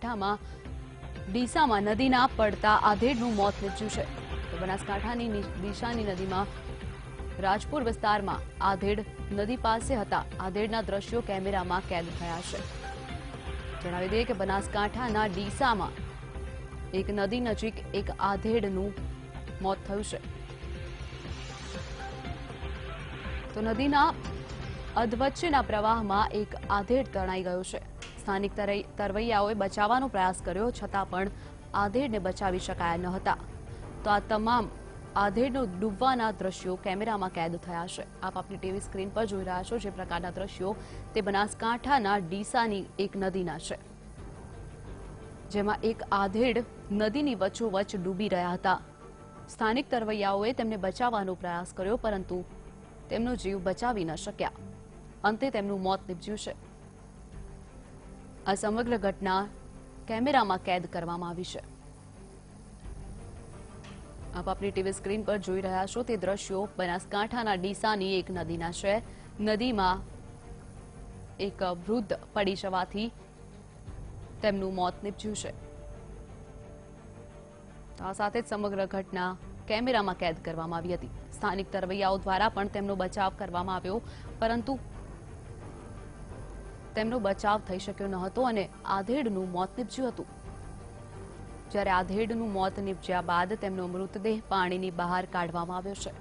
બનાસકાંઠામાં ડીસામાં નદીના પડતા આધેડનું મોત નીપજ્યું છે. તો બનાસકાંઠાની ડીસાની નદીમાં રાજપુર વિસ્તારમાં આધેડ નદી પાસે હતા. આધેડના દ્રશ્યો કેમેરામાં કેદ થયા છે. જણાવી દઈએ કે બનાસકાંઠાના ડીસામાં એક નદી નજીક એક આધેડનું મોત થયું છે. તો નદીના અધવચ્ચેના પ્રવાહમાં એક આધેડ તણાઈ ગયો છે. સ્થાનિક તરવૈયાઓએ બચાવવાનો પ્રયાસ કર્યો છતાં પણ આધેડને બચાવી શકાયા ન હતા. તો આ તમામ આધેડનો ડૂબવાના દ્રશ્યો કેમેરામાં કેદ થયા છે. આપ આપની ટીવી સ્ક્રીન પર જોઈ રહ્યા છો જે પ્રકારના દ્રશ્યો તે બનાસકાંઠાના ડીસાની એક નદીના છે, જેમાં એક આધેડ નદીની વચ્ચોવચ્ચ ડૂબી રહ્યા હતા. સ્થાનિક તરવૈયાઓએ તેમને બચાવવાનો પ્રયાસ કર્યો પરંતુ તેમનો જીવ બચાવી ન શક્યા. અંતે તેમનું મોત નીપજ્યું છે. આ સમગ્ર ઘટના કેમેરામાં કેદ કરવામાં આવી છે. આપ આપની ટીવી સ્ક્રીન પર જોઈ રહ્યા છો તે દ્રશ્યો બનાસકાંઠાના ડીસાની એક નદીના છે. નદીમાં એક વૃદ્ધ પડી જવાથી તેમનું મોત નીપજ્યું છે. આ સાથે જ સમગ્ર ઘટના કેમેરામાં કેદ કરવામાં આવી હતી. સ્થાનિક તરવૈયાઓ દ્વારા પણ તેમનો બચાવ કરવામાં આવ્યો પરંતુ તેમનો બચાવ થઈ શક્યો ન હતો અને આધેડનું મોત નીપજ્યું હતું. જ્યારે આધેડનું મોત નીપજ્યા બાદ તેમનો મૃતદેહ પાણીની બહાર કાઢવામાં આવ્યો છે.